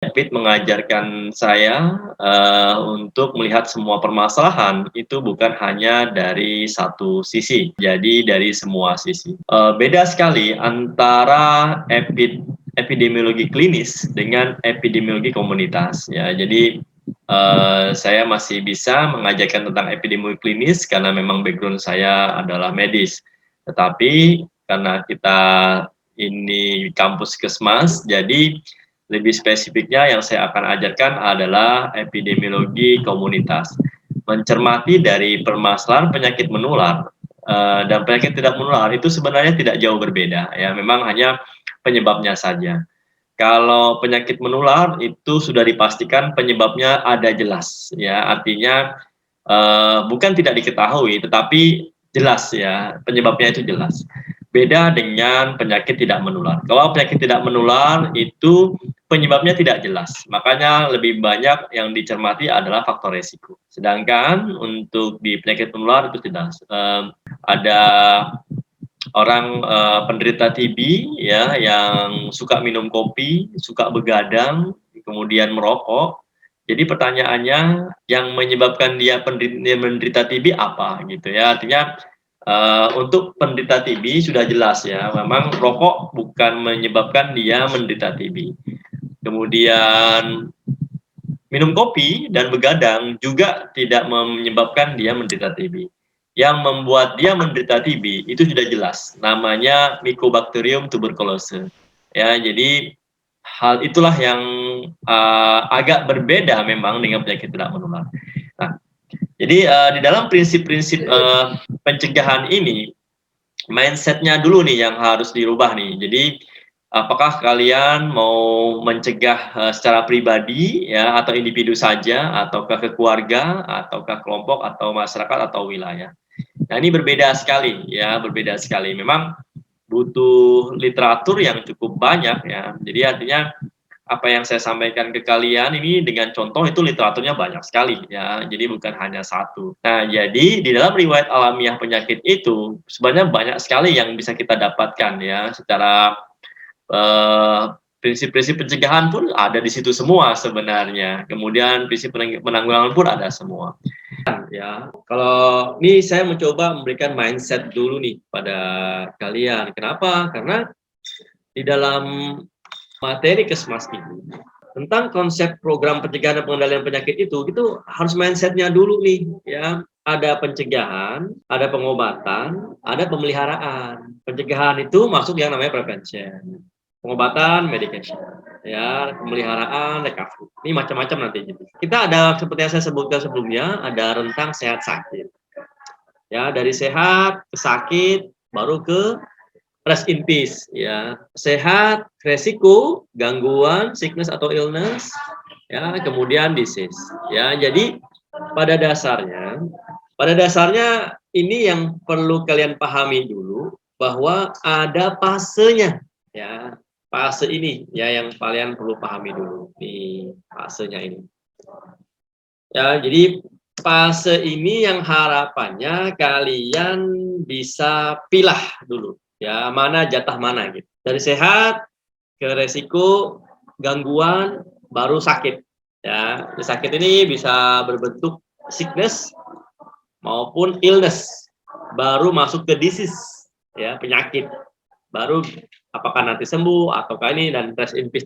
David mengajarkan saya, untuk melihat semua permasalahan itu bukan hanya dari satu sisi, jadi dari semua sisi. Beda sekali antara epidemiologi klinis dengan epidemiologi komunitas, ya. Jadi, saya masih bisa mengajarkan tentang epidemiologi klinis karena memang background saya adalah medis. Tetapi karena kita ini kampus Kesmas, jadi lebih spesifiknya yang saya akan ajarkan adalah epidemiologi komunitas. Mencermati dari permasalahan penyakit menular dan penyakit tidak menular itu sebenarnya tidak jauh berbeda ya, memang hanya penyebabnya saja. Kalau penyakit menular itu sudah dipastikan penyebabnya ada jelas ya, artinya bukan tidak diketahui tetapi jelas ya, penyebabnya itu jelas. Beda dengan penyakit tidak menular. Kalau penyakit tidak menular itu penyebabnya tidak jelas, makanya lebih banyak yang dicermati adalah faktor resiko. Sedangkan untuk di penyakit menular itu tidak. Ada orang penderita TB ya yang suka minum kopi, suka begadang, kemudian merokok. Jadi pertanyaannya yang menyebabkan dia menderita TB apa gitu ya. Artinya untuk penderita TB sudah jelas ya, memang rokok bukan menyebabkan dia menderita TB. Kemudian minum kopi dan begadang juga tidak menyebabkan dia menderita TB. Yang membuat dia menderita TB itu sudah jelas, namanya Mycobacterium tuberculosis. Ya, jadi hal itulah yang agak berbeda memang dengan penyakit tidak menular. Nah, jadi di dalam prinsip-prinsip pencegahan ini, mindsetnya dulu nih yang harus dirubah nih. Jadi apakah kalian mau mencegah secara pribadi ya atau individu saja, ataukah ke keluarga, ataukah kelompok, atau masyarakat, atau wilayah? Nah ini berbeda sekali ya, berbeda sekali. Memang butuh literatur yang cukup banyak ya. Jadi artinya apa yang saya sampaikan ke kalian ini dengan contoh itu literaturnya banyak sekali ya, jadi bukan hanya satu. Nah, jadi di dalam riwayat alamiah penyakit itu sebenarnya banyak sekali yang bisa kita dapatkan ya, secara prinsip-prinsip pencegahan pun ada di situ semua sebenarnya. Kemudian prinsip penanggulangan pun ada semua. Ya, kalau ini saya mencoba memberikan mindset dulu nih pada kalian. Kenapa? Karena di dalam materi Kesmas ini tentang konsep program pencegahan dan pengendalian penyakit itu harus mindsetnya dulu nih ya. Ada pencegahan, ada pengobatan, ada pemeliharaan. Pencegahan itu masuk yang namanya prevention, pengobatan medication, ya, pemeliharaan recovery. Ini macam-macam nanti. Kita ada seperti yang saya sebutkan sebelumnya, ada rentang sehat sakit. Ya, dari sehat ke sakit baru ke rest in peace ya, sehat, resiko, gangguan, sickness atau illness, ya, kemudian disease. Ya, jadi pada dasarnya ini yang perlu kalian pahami dulu bahwa ada fasenya ya. Fase ini ya yang kalian perlu pahami dulu nih fasenya ini. Ya, jadi fase ini yang harapannya kalian bisa pilah dulu ya, mana jatah mana gitu. Dari sehat ke resiko, gangguan, baru sakit. Ya, sakit ini bisa berbentuk sickness maupun illness. Baru masuk ke disease, ya, penyakit. Baru apakah nanti sembuh ataukah ini dan rest in peace.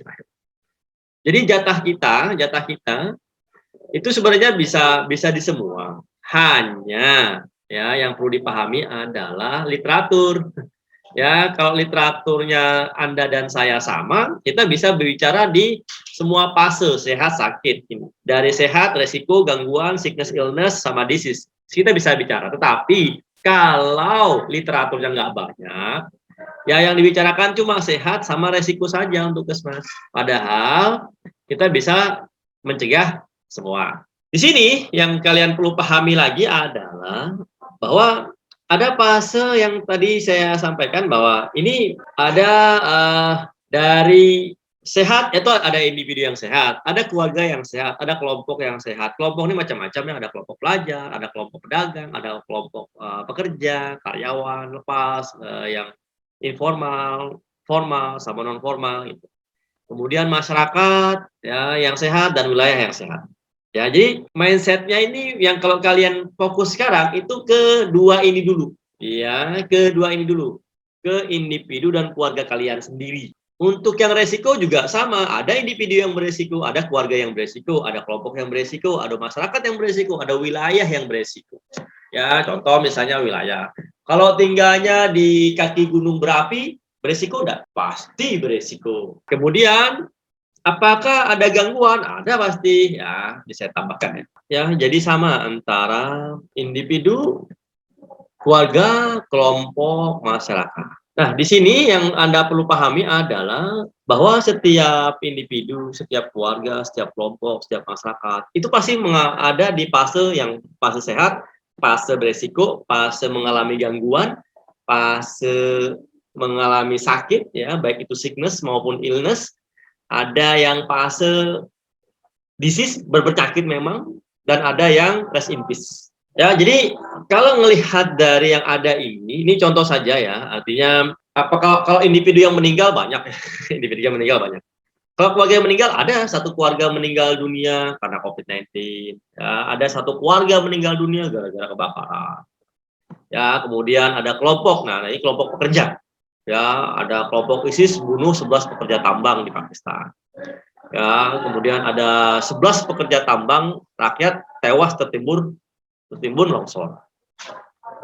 Jadi jatah kita itu sebenarnya bisa di semua. Hanya ya yang perlu dipahami adalah literatur. Ya, kalau literaturnya Anda dan saya sama, kita bisa berbicara di semua fase sehat sakit. Dari sehat, resiko, gangguan, sickness, illness, sama disease. Kita bisa bicara. Tetapi kalau literaturnya nggak banyak, ya yang dibicarakan cuma sehat sama resiko saja untuk Kesmas. Padahal kita bisa mencegah semua. Di sini yang kalian perlu pahami lagi adalah bahwa ada fase yang tadi saya sampaikan bahwa ini ada dari sehat itu ada individu yang sehat, ada keluarga yang sehat, ada kelompok yang sehat. Kelompok ini macam-macam ya, ada kelompok pelajar, ada kelompok pedagang, ada kelompok pekerja, karyawan lepas, yang informal, formal, sama non formal gitu. kemudian masyarakat ya yang sehat dan wilayah yang sehat. Ya, jadi mindsetnya ini yang kalau kalian fokus sekarang itu ke dua ini dulu, ya, ke dua ini dulu, ke individu dan keluarga kalian sendiri. Untuk yang resiko juga sama, ada individu yang beresiko, ada keluarga yang beresiko, ada kelompok yang beresiko, ada masyarakat yang beresiko, ada wilayah yang beresiko. Ya, contoh misalnya wilayah. Kalau tinggalnya di kaki gunung berapi, beresiko enggak? Pasti beresiko. Kemudian apakah ada gangguan? Ada pasti, ya, bisa saya tambahkan ya. Ya, jadi sama antara individu, keluarga, kelompok, masyarakat. Nah, di sini yang Anda perlu pahami adalah bahwa setiap individu, setiap keluarga, setiap kelompok, setiap masyarakat itu pasti ada di fase yang fase sehat, fase beresiko, fase mengalami gangguan, fase mengalami sakit ya, baik itu sickness maupun illness, ada yang fase disease berpenyakit memang, dan ada yang rest in peace. Ya, jadi kalau melihat dari yang ada ini contoh saja ya, artinya kalau individu yang meninggal banyak, individu yang meninggal banyak. Kalau keluarga yang meninggal, ada satu keluarga meninggal dunia karena COVID-19, ya, ada satu keluarga meninggal dunia gara-gara kebakaran. Ya, kemudian ada kelompok, nah ini kelompok pekerja. Ya, ada kelompok ISIS bunuh 11 pekerja tambang di Pakistan. Ya, kemudian ada 11 pekerja tambang rakyat tewas tertimbun longsor.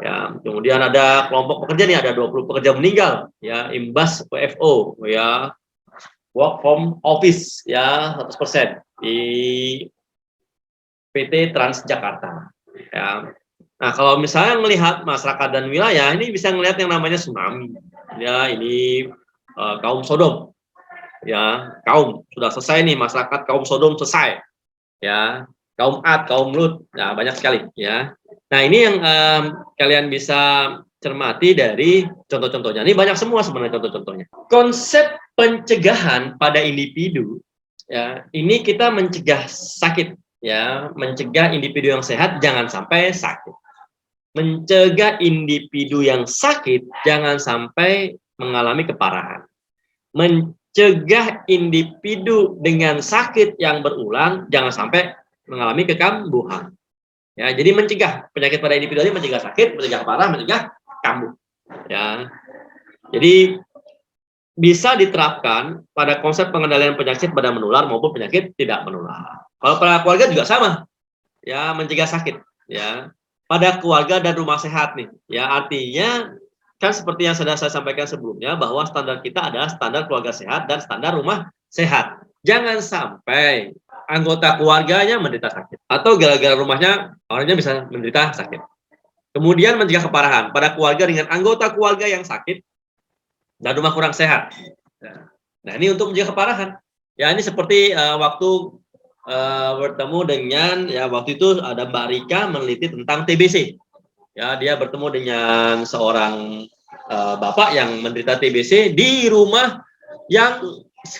Ya, kemudian ada kelompok pekerja nih, ada 20 pekerja meninggal ya imbas WFO ya, work from office ya 100% di PT Transjakarta. Ya. Nah, kalau misalnya melihat masyarakat dan wilayah ini bisa melihat yang namanya tsunami. Ya, ini kaum Sodom. Ya, kaum sudah selesai nih, masyarakat kaum Sodom selesai. Ya, kaum Ad, kaum Lut, nah banyak sekali ya. Nah, ini yang kalian bisa cermati dari contoh-contohnya. Ini banyak semua sebenarnya contoh-contohnya. Konsep pencegahan pada individu ya, ini kita mencegah sakit ya, mencegah individu yang sehat jangan sampai sakit. Mencegah individu yang sakit jangan sampai mengalami keparahan. Mencegah individu dengan sakit yang berulang jangan sampai mengalami kekambuhan. Ya, jadi mencegah penyakit pada individu ini, mencegah sakit, mencegah parah, mencegah kambuh. Ya, jadi bisa diterapkan pada konsep pengendalian penyakit pada menular maupun penyakit tidak menular. Kalau pada keluarga juga sama, ya mencegah sakit, ya pada keluarga dan rumah sehat nih. Ya artinya kan seperti yang sudah saya sampaikan sebelumnya bahwa standar kita adalah standar keluarga sehat dan standar rumah sehat. Jangan sampai anggota keluarganya menderita sakit atau gara-gara rumahnya orangnya bisa menderita sakit. Kemudian mencegah keparahan pada keluarga dengan anggota keluarga yang sakit dan rumah kurang sehat. Nah, ini untuk mencegah keparahan. Ya, ini seperti waktu bertemu dengan ya waktu itu ada Mbak Rika meneliti tentang TBC. Ya, dia bertemu dengan seorang bapak yang menderita TBC di rumah yang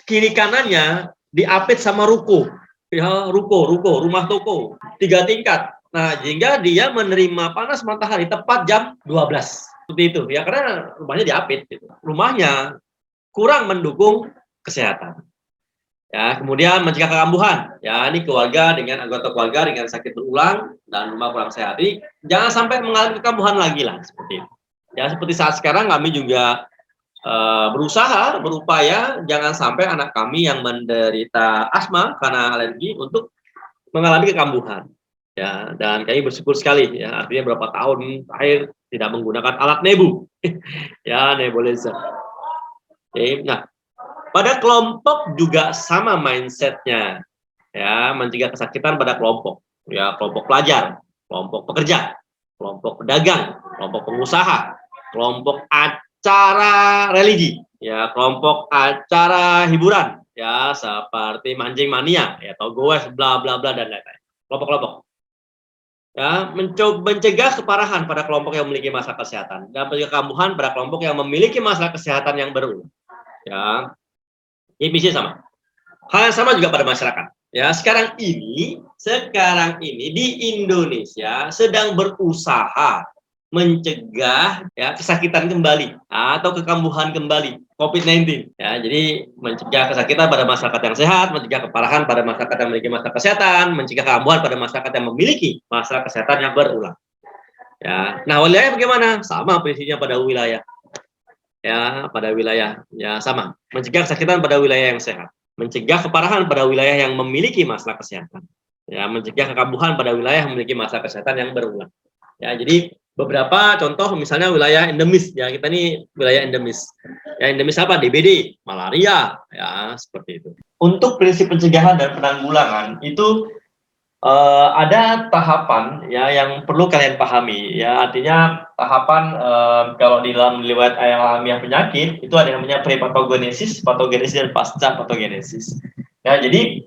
kiri kanannya diapit sama ruko. Ya, ruko, rumah toko, 3 tingkat. Nah, sehingga dia menerima panas matahari tepat jam 12. Seperti itu. Ya, karena rumahnya diapit gitu. Rumahnya kurang mendukung kesehatan. Ya, kemudian mencegah kekambuhan. Ya, ini keluarga dengan anggota keluarga dengan sakit berulang dan rumah kurang sehat. Ini jangan sampai mengalami kekambuhan lagi lah seperti itu. Ya, seperti saat sekarang kami juga berusaha, berupaya jangan sampai anak kami yang menderita asma karena alergi untuk mengalami kekambuhan. Ya, dan kami bersyukur sekali ya, artinya berapa tahun terakhir tidak menggunakan alat nebu. Ya, nebulizer. Oke, nah, pada kelompok juga sama mindsetnya, ya mencegah kesakitan pada kelompok, ya kelompok pelajar, kelompok pekerja, kelompok pedagang, kelompok pengusaha, kelompok acara religi, ya kelompok acara hiburan, ya seperti mancing mania, ya atau goes, bla bla bla dan lain-lain. Kelompok-kelompok, ya mencegah keparahan pada kelompok yang memiliki masalah kesehatan dan mencegah kekambuhan pada kelompok yang memiliki masalah kesehatan yang berulang. Ya, ini bisa sama. Hal yang sama juga pada masyarakat. Ya, sekarang ini di Indonesia sedang berusaha mencegah ya kesakitan kembali atau kekambuhan kembali COVID-19 ya. Jadi mencegah kesakitan pada masyarakat yang sehat, mencegah keparahan pada masyarakat yang memiliki masalah kesehatan, mencegah kekambuhan pada masyarakat yang memiliki masalah kesehatan yang berulang. Ya. Nah, wilayah bagaimana? Sama prinsipnya pada wilayah. Ya, pada wilayah ya sama. Mencegah kesakitan pada wilayah yang sehat, mencegah keparahan pada wilayah yang memiliki masalah kesehatan. Ya, mencegah kekambuhan pada wilayah yang memiliki masalah kesehatan yang berulang. Ya, jadi beberapa contoh misalnya wilayah endemis ya, kita ini wilayah endemis. Ya, endemis apa? DBD, malaria, ya seperti itu. Untuk prinsip pencegahan dan penanggulangan itu ada tahapan ya yang perlu kalian pahami ya, artinya tahapan kalau di dalam riwayat alamiah penyakit itu ada yang namanya prepatogenesis, patogenesis dan pasca patogenesis. Ya, jadi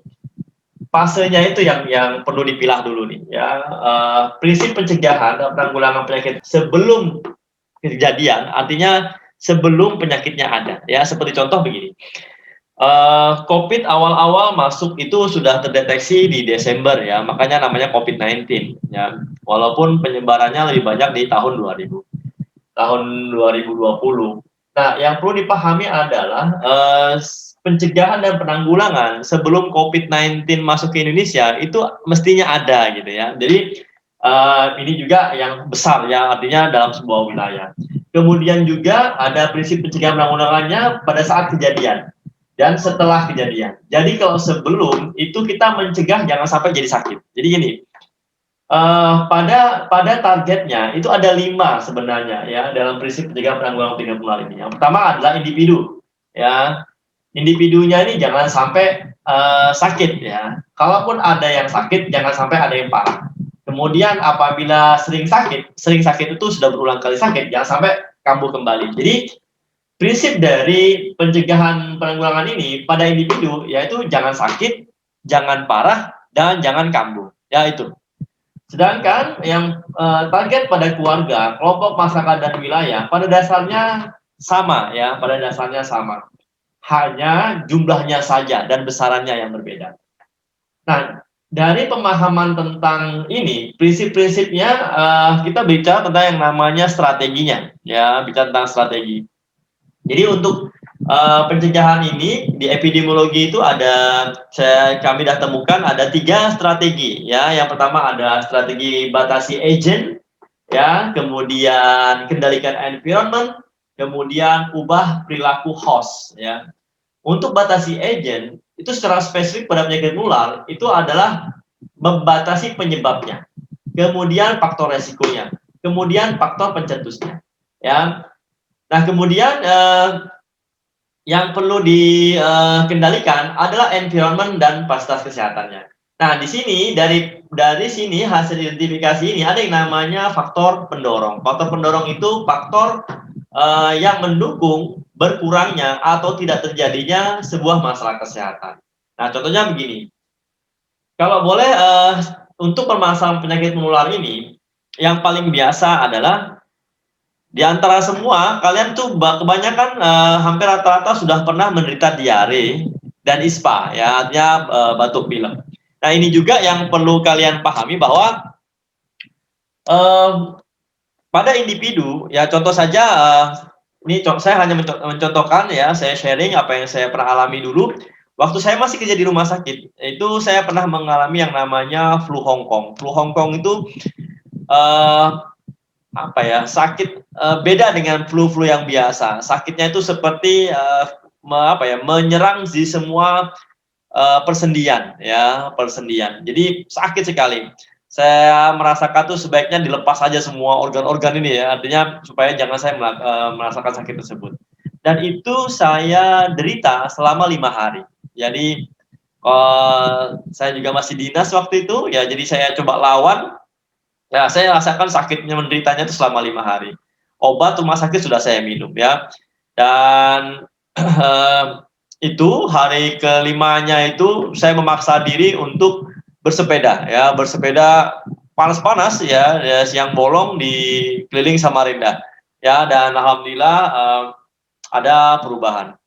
fasenya itu yang perlu dipilah dulu nih ya. Prinsip pencegahan dan penanggulangan penyakit sebelum kejadian, artinya sebelum penyakitnya ada ya. Seperti contoh begini, COVID awal-awal masuk itu sudah terdeteksi di Desember ya, makanya namanya COVID-19 ya. Walaupun penyebarannya lebih banyak di tahun 2020. Nah, yang perlu dipahami adalah pencegahan dan penanggulangan sebelum COVID-19 masuk ke Indonesia itu mestinya ada gitu ya. Jadi ini juga yang besar ya, artinya dalam sebuah wilayah. Kemudian juga ada prinsip pencegahan penanggulangannya pada saat kejadian dan setelah kejadian. Jadi kalau sebelum itu kita mencegah jangan sampai jadi sakit. Jadi gini, pada targetnya itu ada 5 sebenarnya ya dalam prinsip pencegahan penanggulangan penularan ini. Yang pertama adalah individu ya. Individunya ini jangan sampai sakit ya. Kalaupun ada yang sakit jangan sampai ada yang parah. Kemudian apabila sering sakit itu sudah berulang kali sakit, jangan sampai kambuh kembali. Jadi prinsip dari pencegahan penanggulangan ini pada individu yaitu jangan sakit, jangan parah, dan jangan kambuh. Ya itu. Sedangkan yang target pada keluarga, kelompok masyarakat dan wilayah pada dasarnya sama ya, pada dasarnya sama. Hanya jumlahnya saja dan besarannya yang berbeda. Nah, dari pemahaman tentang ini, prinsip-prinsipnya kita bicara tentang yang namanya strateginya, ya, bicara tentang strategi. Jadi untuk pencegahan ini di epidemiologi itu ada, kami sudah temukan ada 3 strategi, ya. Yang pertama ada strategi batasi agent, ya, kemudian kendalikan environment, kemudian ubah perilaku host, ya. Untuk batasi agent itu secara spesifik pada penyakit menular itu adalah membatasi penyebabnya, kemudian faktor resikonya, kemudian faktor pencetusnya, ya. Nah, kemudian yang perlu dikendalikan adalah environment dan fasilitas kesehatannya. Nah, di sini dari sini hasil identifikasi ini ada yang namanya faktor pendorong. Faktor pendorong itu faktor yang mendukung berkurangnya atau tidak terjadinya sebuah masalah kesehatan. Nah, contohnya begini. Kalau boleh untuk permasalahan penyakit menular ini, yang paling biasa adalah di antara semua, kalian tuh kebanyakan hampir rata-rata sudah pernah menderita diare dan ISPA, ya, artinya batuk pilek. Nah, ini juga yang perlu kalian pahami bahwa pada individu, ya contoh saja, ini saya hanya mencontohkan ya, saya sharing apa yang saya pernah alami dulu. Waktu saya masih kerja di rumah sakit, itu saya pernah mengalami yang namanya flu Hongkong. Flu Hongkong itu apa ya, sakit beda dengan flu-flu yang biasa. Sakitnya itu seperti menyerang di semua persendian ya, persendian. Jadi sakit sekali. Saya merasakan tuh sebaiknya dilepas aja semua organ-organ ini ya, artinya supaya jangan saya merasakan sakit tersebut. Dan itu saya derita selama 5 hari. Jadi saya juga masih dinas waktu itu ya, jadi saya coba lawan. Ya, saya rasakan sakitnya menderitanya itu selama 5 hari. Obat rumah sakit sudah saya minum ya. Dan itu hari kelimanya itu saya memaksa diri untuk bersepeda ya, bersepeda panas-panas ya, siang bolong di keliling Samarinda. Ya, dan alhamdulillah ada perubahan.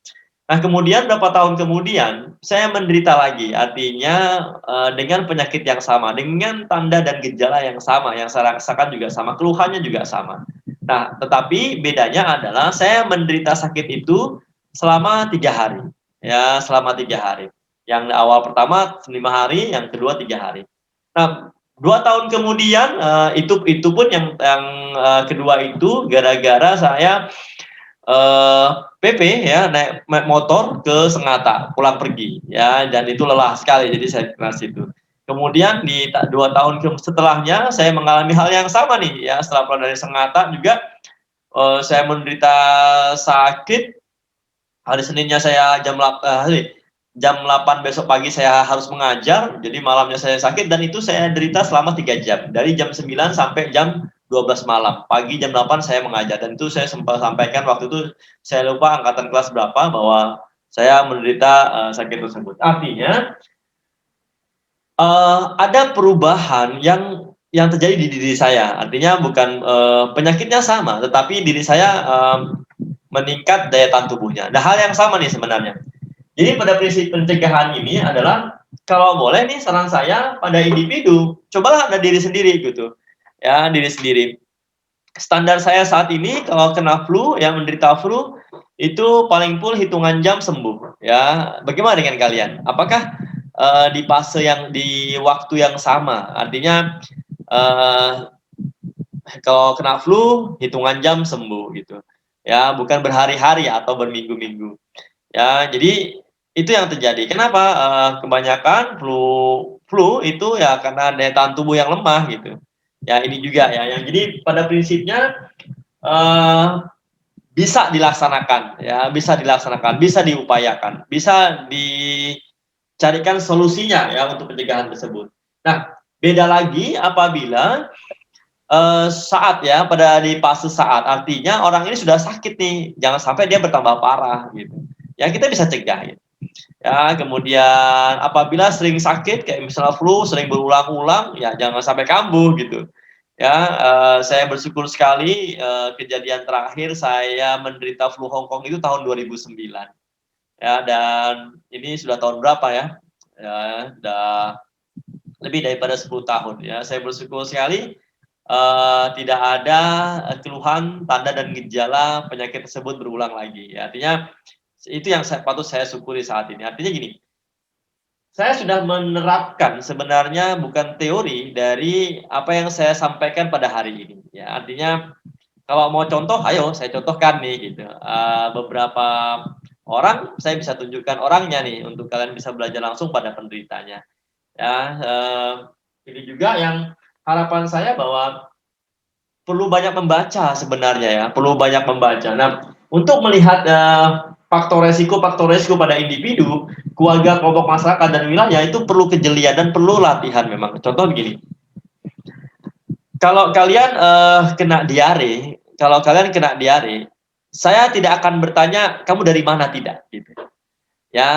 Nah, kemudian berapa tahun kemudian, saya menderita lagi, artinya, dengan penyakit yang sama, dengan tanda dan gejala yang sama, yang saya rasakan juga sama, keluhannya juga sama. Nah, tetapi bedanya adalah saya menderita sakit itu selama 3 hari, ya, selama 3 hari. Yang awal pertama 5 hari, yang kedua 3 hari. Nah, 2 tahun kemudian, itu pun yang kedua itu gara-gara saya PP ya, naik motor ke Sengatta, pulang pergi ya, dan itu lelah sekali jadi saya keras itu. Kemudian di 2 tahun setelahnya saya mengalami hal yang sama nih ya, setelah pulang dari Sengatta juga, saya menderita sakit, hari Seninnya saya jam 8 besok pagi saya harus mengajar, jadi malamnya saya sakit dan itu saya derita selama 3 jam, dari jam 9 sampai jam 12 malam. Pagi jam 8 saya mengajar dan itu saya sempat sampaikan waktu itu, saya lupa angkatan kelas berapa bahwa saya menderita, sakit tersebut. Artinya, ada perubahan yang terjadi di diri saya. Artinya bukan, penyakitnya sama, tetapi diri saya, meningkat daya tahan tubuhnya. Nah, hal yang sama nih sebenarnya. Jadi pada prinsip pencegahan ini adalah kalau boleh nih saran saya pada individu, cobalah ada diri sendiri gitu, ya diri sendiri. Standar saya saat ini kalau kena flu, yang menderita flu, itu paling full hitungan jam sembuh, ya. Bagaimana dengan kalian? Apakah, di fase yang di waktu yang sama? Artinya, eee, kalau kena flu hitungan jam sembuh gitu, ya bukan berhari-hari atau berminggu-minggu. Ya, jadi itu yang terjadi. Kenapa, kebanyakan flu flu itu ya karena daya tahan tubuh yang lemah gitu. Ya ini juga ya, yang jadi pada prinsipnya, eee, bisa dilaksanakan ya, bisa dilaksanakan, bisa diupayakan, bisa dicarikan solusinya ya untuk pencegahan tersebut. Nah, beda lagi apabila, saat ya, pada di fase saat, artinya orang ini sudah sakit nih, jangan sampai dia bertambah parah gitu. Ya kita bisa cegah ya. Ya, kemudian apabila sering sakit kayak misalnya flu sering berulang-ulang, ya jangan sampai kambuh gitu. Ya, saya bersyukur sekali, kejadian terakhir saya menderita flu Hong Kong itu tahun 2009. Ya, dan ini sudah tahun berapa ya? Ya, udah lebih daripada 10 tahun ya. Saya bersyukur sekali, tidak ada, keluhan, tanda dan gejala penyakit tersebut berulang lagi. Ya, artinya itu yang patut saya syukuri saat ini. Artinya gini, saya sudah menerapkan sebenarnya bukan teori dari apa yang saya sampaikan pada hari ini, ya. Artinya kalau mau contoh, ayo saya contohkan nih gitu, beberapa orang saya bisa tunjukkan orangnya nih untuk kalian bisa belajar langsung pada penderitanya, ya. Ini juga yang harapan saya bahwa perlu banyak membaca sebenarnya ya, perlu banyak membaca. Nah, untuk melihat, faktor resiko pada individu, keluarga, kelompok masyarakat, dan wilayah itu perlu kejelian dan perlu latihan memang. Contoh begini, kalau kalian kena diare, saya tidak akan bertanya, "Kamu dari mana?" Tidak, gitu. Ya,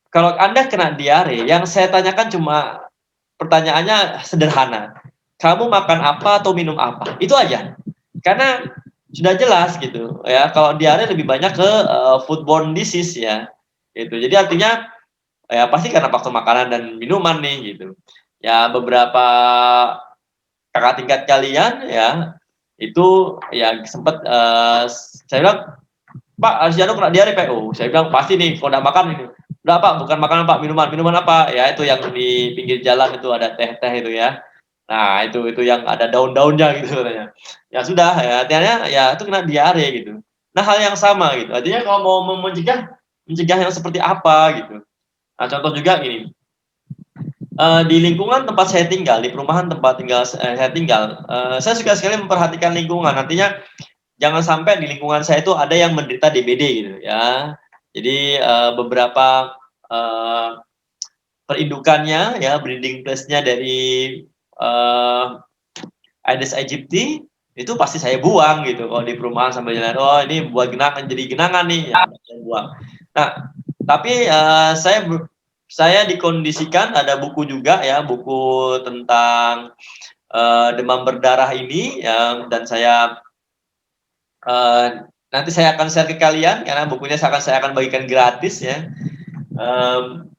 kalau Anda kena diare, yang saya tanyakan cuma pertanyaannya sederhana, "Kamu makan apa atau minum apa?" Itu aja. Karena sudah jelas gitu ya, kalau diare lebih banyak ke, foodborne disease ya, gitu. Jadi artinya, ya pasti karena faktor makanan dan minuman nih gitu. Ya beberapa kakak tingkat kalian ya, itu ya sempet, saya bilang, "Pak, Arsiano kena diare Pak." "Oh," saya bilang, "pasti nih kalau nggak makan ini." "Udah Pak, bukan makanan Pak, minuman." "Minuman apa?" "Ya itu yang di pinggir jalan itu ada teh-teh itu ya." Nah itu yang ada daun-daunnya gitu katanya. Ya sudah, ya artinya ya itu kena diare gitu. Nah hal yang sama gitu, artinya kalau mau mencegah, mencegah yang seperti apa gitu. Nah contoh juga gini, di lingkungan tempat saya tinggal, di perumahan tempat tinggal saya tinggal, saya suka sekali memperhatikan lingkungan, artinya jangan sampai di lingkungan saya itu ada yang menderita DBD gitu ya. Jadi, beberapa, eee, perindukannya ya, breeding place-nya dari, eee, Aedes aegypti, itu pasti saya buang gitu kalau di perumahan sambil jalan, "Oh ini buat genangan, jadi genangan nih," ya saya buang. Nah, tapi, saya dikondisikan ada buku juga ya, buku tentang, demam berdarah ini, dan saya, nanti saya akan share ke kalian karena bukunya saya akan bagikan gratis ya.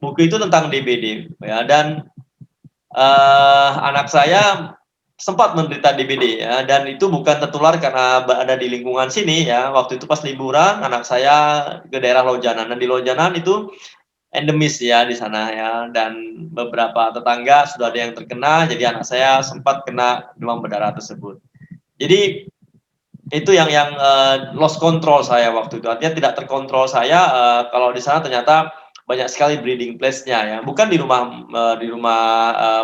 Buku itu tentang DBD ya, dan anak saya sempat menderita DBD ya, dan itu bukan tertular karena ada di lingkungan sini ya. Waktu itu pas liburan anak saya ke daerah Lojanan, dan di Lojanan itu endemis ya di sana ya, dan beberapa tetangga sudah ada yang terkena, jadi anak saya sempat kena demam berdarah tersebut. Jadi itu yang lost control saya waktu itu, artinya tidak terkontrol saya. Kalau di sana ternyata banyak sekali breeding place-nya ya, bukan di rumah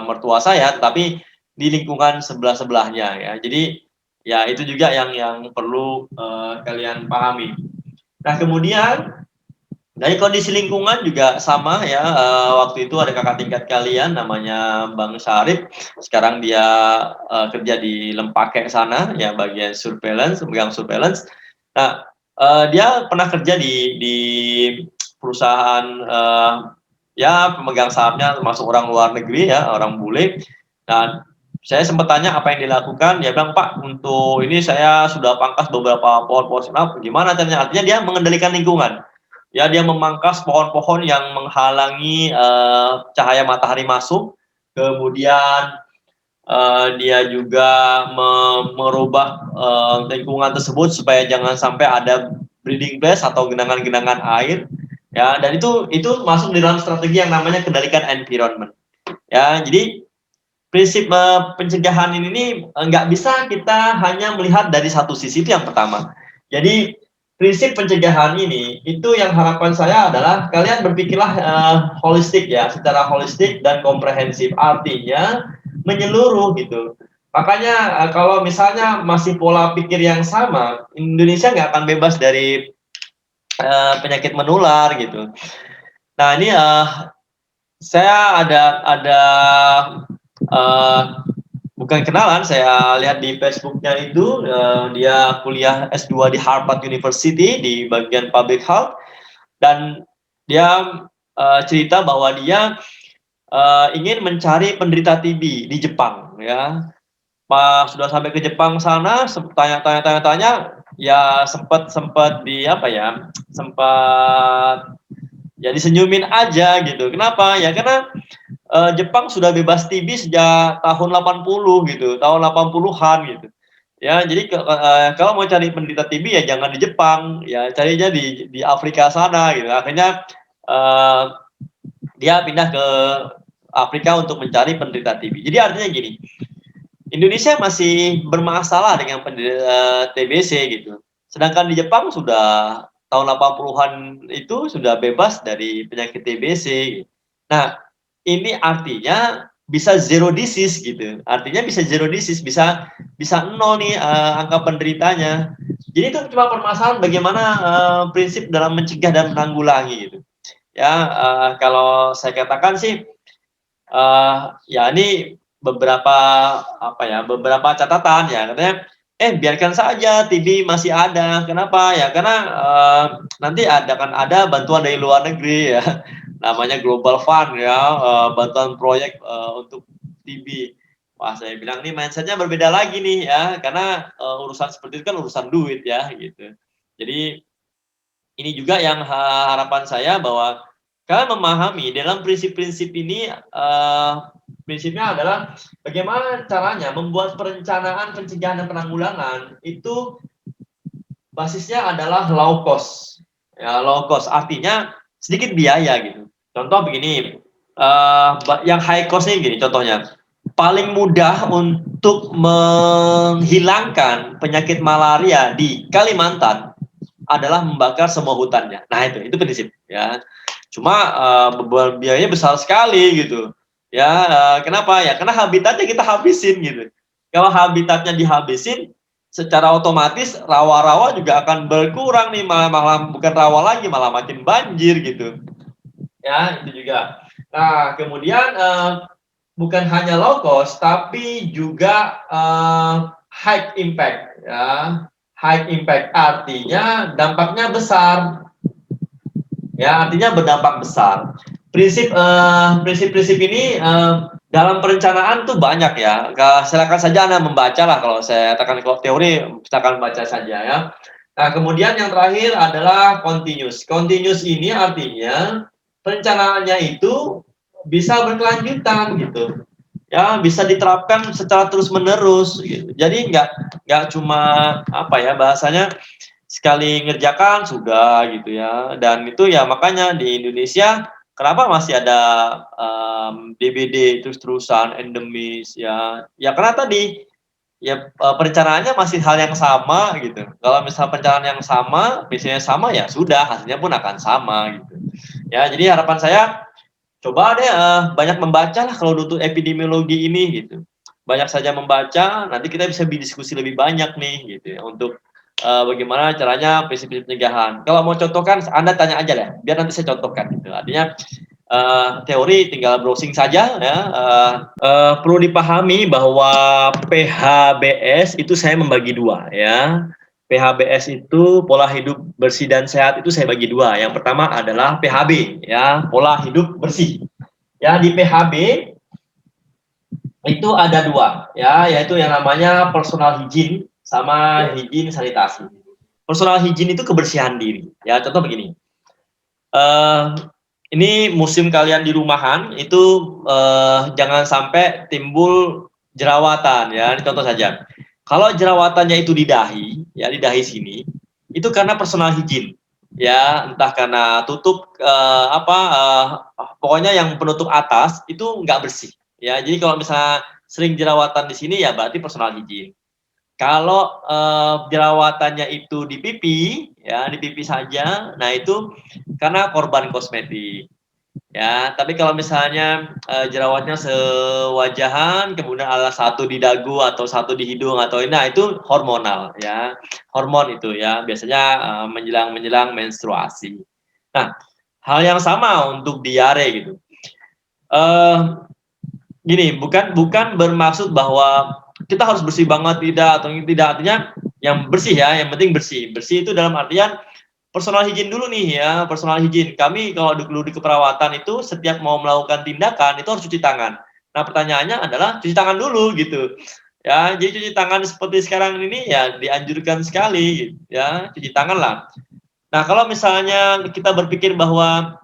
mertua saya, tetapi di lingkungan sebelah-sebelahnya ya. Jadi ya itu juga yang perlu kalian pahami. Nah, kemudian dari kondisi lingkungan juga sama ya, waktu itu ada kakak tingkat kalian namanya Bang Syarif, sekarang dia kerja di Lempake sana ya, bagian surveillance, megang surveillance. Nah, dia pernah kerja di perusahaan, ya pemegang sahamnya termasuk orang luar negeri ya, orang bule. Nah, saya sempat tanya apa yang dilakukan, dia bilang, "Pak, untuk ini saya sudah pangkas beberapa pohon-pohon." Nah, gimana caranya? Artinya dia mengendalikan lingkungan. Ya, dia memangkas pohon-pohon yang menghalangi cahaya matahari masuk, kemudian dia juga merubah lingkungan tersebut supaya jangan sampai ada breeding place atau genangan-genangan air, ya, dan itu masuk di dalam strategi yang namanya kendalikan environment. Ya, jadi prinsip pencegahan ini nggak bisa kita hanya melihat dari satu sisi, itu yang pertama. Jadi prinsip pencegahan ini, itu yang harapan saya adalah kalian berpikirlah holistik ya, secara holistik dan komprehensif, artinya menyeluruh gitu. Makanya kalau misalnya masih pola pikir yang sama, Indonesia nggak akan bebas dari penyakit menular gitu. Nah, ini saya ada bukan kenalan, saya lihat di Facebooknya itu, dia kuliah S2 di Harvard University di bagian public health, dan dia cerita bahwa dia ingin mencari penderita TB di Jepang ya. Pas sudah sampai ke Jepang sana, tanya, ya sempat di apa ya, sempat ya disenyumin aja gitu. Kenapa? Ya karena Jepang sudah bebas TB sejak tahun 80 gitu, tahun 80-an gitu. Ya, jadi kalau mau cari penderita TB ya jangan di Jepang, ya carinya di Afrika sana gitu. Akhirnya dia pindah ke Afrika untuk mencari penderita TB. Jadi artinya gini, Indonesia masih bermasalah dengan penderita TBC gitu. Sedangkan di Jepang sudah tahun 80-an itu sudah bebas dari penyakit TBC. Nah, ini artinya bisa zero disease gitu. Artinya bisa zero disease, bisa nol nih angka penderitanya. Jadi itu cuma permasalahan bagaimana prinsip dalam mencegah dan menanggulangi gitu. Ya, kalau saya katakan sih, ya ini beberapa catatan ya, katanya, biarkan saja TB masih ada. Kenapa? Ya karena nanti akan ada bantuan dari luar negeri ya, namanya Global Fund ya, bantuan proyek untuk TB. Wah, saya bilang nih mindsetnya berbeda lagi nih ya, karena urusan seperti itu kan urusan duit ya gitu. Jadi ini juga yang harapan saya, bahwa kalian memahami dalam prinsip-prinsip ini, prinsipnya adalah bagaimana caranya membuat perencanaan pencegahan dan penanggulangan itu basisnya adalah low cost. Ya, low cost artinya sedikit biaya gitu. Contoh begini, yang high cost ini gini contohnya. Paling mudah untuk menghilangkan penyakit malaria di Kalimantan adalah membakar semua hutannya. Nah, itu prinsip ya. Cuma biayanya besar sekali gitu. Ya, kenapa? Ya karena habitatnya kita habisin gitu. Kalau habitatnya dihabisin, secara otomatis rawa-rawa juga akan berkurang nih, malah bukan rawa lagi, malah makin banjir gitu. Ya, itu juga. Nah, kemudian bukan hanya low cost tapi juga high impact ya. High impact artinya dampaknya besar. Ya, artinya berdampak besar. Prinsip-prinsip ini dalam perencanaan tuh banyak ya. Silakan saja Anda membaca lah, kalau saya katakan, kalau teori silakan baca saja ya. Nah, kemudian yang terakhir adalah continuous. Continuous ini artinya perencanaannya itu bisa berkelanjutan gitu. Ya, bisa diterapkan secara terus-menerus gitu. Jadi nggak cuma apa ya bahasanya sekali ngerjakan sudah gitu ya. Dan itu ya makanya di Indonesia kenapa masih ada DBD terus-terusan endemis ya. Ya karena tadi ya, perencanaannya masih hal yang sama gitu. Kalau misal perencanaan yang sama, biasanya sama ya sudah hasilnya pun akan sama gitu. Ya jadi harapan saya coba deh, banyak membaca lah kalau untuk epidemiologi ini gitu. Banyak saja membaca, nanti kita bisa berdiskusi lebih banyak nih gitu ya untuk, bagaimana caranya prinsip-prinsip pencegahan. Kalau mau contohkan Anda tanya aja deh, biar nanti saya contohkan gitu. Artinya, teori tinggal browsing saja ya, perlu dipahami bahwa PHBS itu saya membagi 2 ya. PHBS itu pola hidup bersih dan sehat itu saya bagi 2. Yang pertama adalah PHB ya, pola hidup bersih. Ya di PHB itu ada 2 ya, yaitu yang namanya personal hygiene sama hygiene sanitasi. Personal hygiene itu kebersihan diri. Ya contoh begini, eh, ini musim kalian di rumahan itu jangan sampai timbul jerawatan ya. Ini contoh saja. Kalau jerawatannya itu di dahi, ya di dahi sini, itu karena personal hygiene. Ya, entah karena tutup pokoknya yang penutup atas itu nggak bersih. Ya, jadi kalau misalnya sering jerawatan di sini ya berarti personal hygiene. Kalau, jerawatannya itu di pipi, ya di pipi saja, nah itu karena korban kosmetik, ya. Tapi kalau misalnya, jerawatnya sewajahan, kemudian ada satu di dagu atau satu di hidung atau nah itu hormonal, ya. Hormon itu ya, biasanya, menjelang menstruasi. Nah, hal yang sama untuk diare gitu. Eee, Gini, bukan bukan bermaksud bahwa kita harus bersih banget, tidak, atau tidak, artinya yang bersih ya, yang penting bersih. Bersih itu dalam artian personal hygiene dulu nih ya, personal hygiene. Kami kalau dulu di keperawatan itu setiap mau melakukan tindakan itu harus cuci tangan. Nah, pertanyaannya adalah cuci tangan dulu gitu. Ya, jadi cuci tangan seperti sekarang ini ya dianjurkan sekali ya, cuci tangan lah. Nah, kalau misalnya kita berpikir bahwa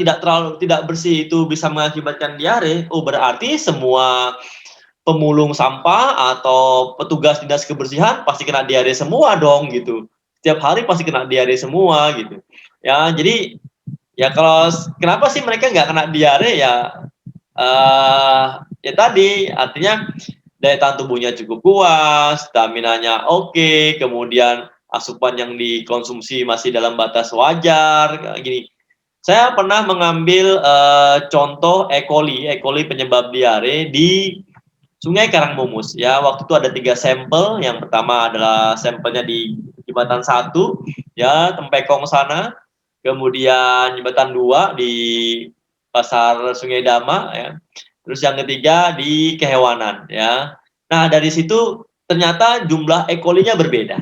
tidak bersih itu bisa mengakibatkan diare, oh berarti semua pemulung sampah atau petugas dinas kebersihan pasti kena diare semua dong gitu. Setiap hari pasti kena diare semua gitu. Ya, jadi ya kalau kenapa sih mereka nggak kena diare ya ya tadi artinya daya tahan tubuhnya cukup kuat, stamina-nya oke, kemudian asupan yang dikonsumsi masih dalam batas wajar, kayak gini. Saya pernah mengambil, contoh E. coli penyebab diare di Sungai Karangmumus ya. Waktu itu ada 3 sampel, yang pertama adalah sampelnya di Jembatan 1 ya, Tempekong sana, kemudian Jembatan 2 di Pasar Sungai Dama ya, terus yang ketiga di Kehewanan ya. Nah dari situ ternyata jumlah E. coli-nya berbeda.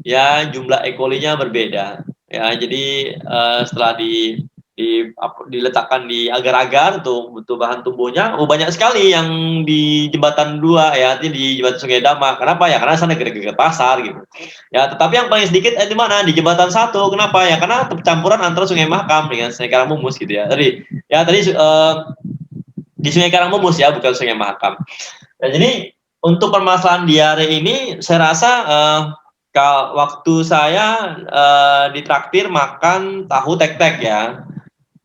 Ya, jumlah E. coli-nya berbeda. Ya, jadi setelah diletakkan di agar-agar untuk bahan tumbuhnya, oh banyak sekali yang di jembatan 2 ya, artinya di jembatan Sungai Dama. Kenapa ya? Karena sana gede-gede pasar gitu. Ya, tetapi yang paling sedikit di mana? Di jembatan 1. Kenapa ya? Karena campuran antara Sungai Mahakam dengan Sungai Karangmumus gitu ya. Tadi di Sungai Karangmumus ya, bukan Sungai Mahakam. Nah, jadi untuk permasalahan diare ini saya rasa waktu saya ditraktir makan tahu tek-tek ya.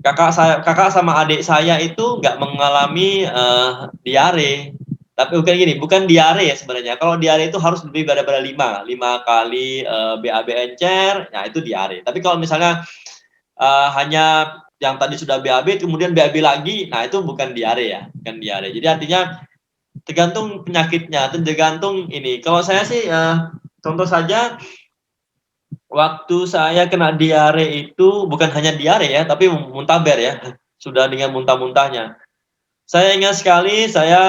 Kakak sama adik saya itu nggak mengalami diare. Tapi bukan gini, bukan diare ya sebenarnya. Kalau diare itu harus lebih daripada 5 kali BAB encer, nah itu diare. Tapi kalau misalnya hanya yang tadi sudah BAB kemudian BAB lagi, nah itu bukan diare ya, bukan diare. Jadi artinya tergantung penyakitnya, tergantung ini. Kalau saya sih contoh saja waktu saya kena diare itu bukan hanya diare ya, tapi muntaber ya, sudah dengan muntah-muntahnya. Saya ingat sekali saya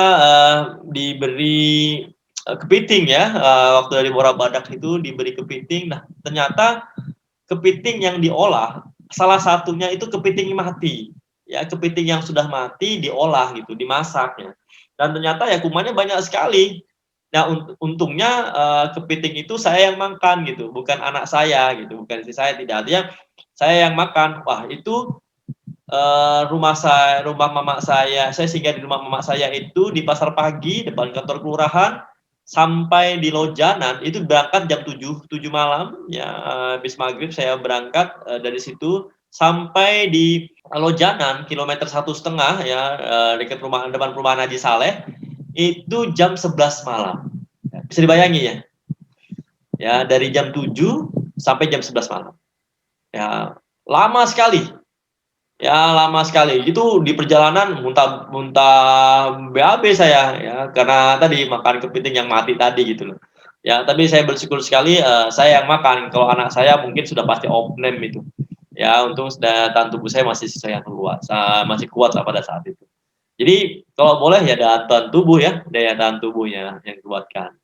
diberi kepiting ya, waktu dari Muara Badak itu diberi kepiting. Nah, ternyata kepiting yang diolah salah satunya itu kepiting mati. Ya, kepiting yang sudah mati diolah gitu, dimasak ya. Dan ternyata ya kumannya banyak sekali. Nah, untungnya, kepiting itu saya yang makan gitu, bukan anak saya gitu, bukan istri saya, tidak. Artinya saya yang makan. Wah, itu, rumah mama saya singgah di rumah mama saya itu di pasar pagi depan kantor kelurahan, sampai di Lojanan itu berangkat jam 7 malam ya, habis maghrib saya berangkat, dari situ sampai di Lojanan kilometer 1,5 ya, dekat depan perumahan Haji Saleh, itu jam 11 malam. Bisa dibayangin ya? Ya, dari jam 7 sampai jam 11 malam. Ya, lama sekali. Ya, lama sekali. Itu di perjalanan muntah-muntah BAB saya ya, karena tadi makan kepiting yang mati tadi gitu loh. Ya, tapi saya bersyukur sekali, saya yang makan. Kalau anak saya mungkin sudah pasti opname itu. Ya, untung daya tahan tubuh saya masih yang kuat, masih kuat lah pada saat itu. Jadi kalau boleh ya daya tahan tubuh ya, daya tahan tubuhnya yang dikuatkan.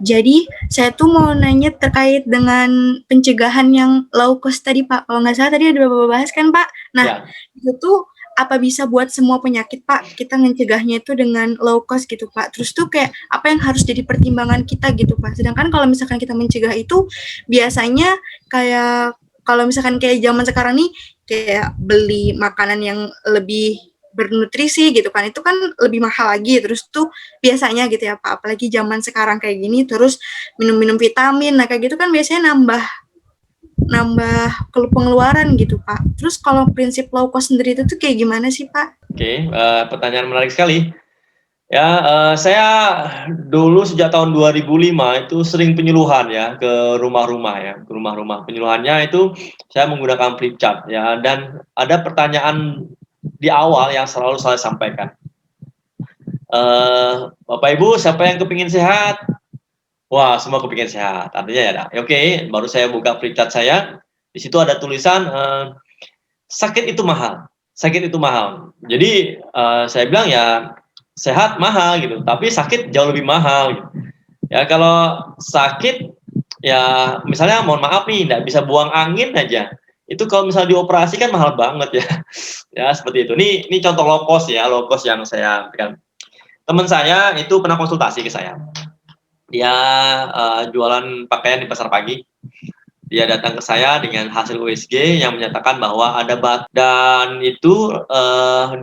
Jadi saya tuh mau nanya terkait dengan pencegahan yang low cost tadi Pak. Kalau nggak salah tadi ada Bapak bahas kan Pak. Nah Ya, itu tuh apa bisa buat semua penyakit Pak kita mencegahnya itu dengan low cost gitu Pak. Terus tuh kayak apa yang harus jadi pertimbangan kita gitu Pak. Sedangkan kalau misalkan kita mencegah itu biasanya kayak kalau misalkan kayak zaman sekarang nih kayak beli makanan yang lebih bernutrisi gitu kan itu kan lebih mahal lagi terus tuh biasanya gitu ya Pak, apalagi zaman sekarang kayak gini terus minum-minum vitamin, nah kayak gitu kan biasanya nambah nambah pengeluaran gitu Pak. Terus kalau prinsip low cost sendiri itu tuh kayak gimana sih Pak? oke, pertanyaan menarik sekali. Ya, saya dulu sejak tahun 2005 itu sering penyuluhan ya ke rumah-rumah ya, ke rumah-rumah. Penyuluhannya itu saya menggunakan flip chart ya, dan ada pertanyaan di awal yang selalu saya sampaikan. Bapak Ibu siapa yang kepingin sehat? Wah, semua kepingin sehat. Artinya ya, oke, baru saya buka flip chart saya. Di situ ada tulisan sakit itu mahal. Sakit itu mahal. Jadi saya bilang ya sehat mahal gitu, tapi sakit jauh lebih mahal. Gitu. Ya kalau sakit ya misalnya mohon maaf nih nggak bisa buang angin aja. Itu kalau misalnya dioperasi kan mahal banget ya. Ya seperti itu. Ini contoh low cost ya, low cost yang saya berikan. Teman saya itu pernah konsultasi ke saya. Dia jualan pakaian di pasar pagi. Dia datang ke saya dengan hasil USG yang menyatakan bahwa ada dan itu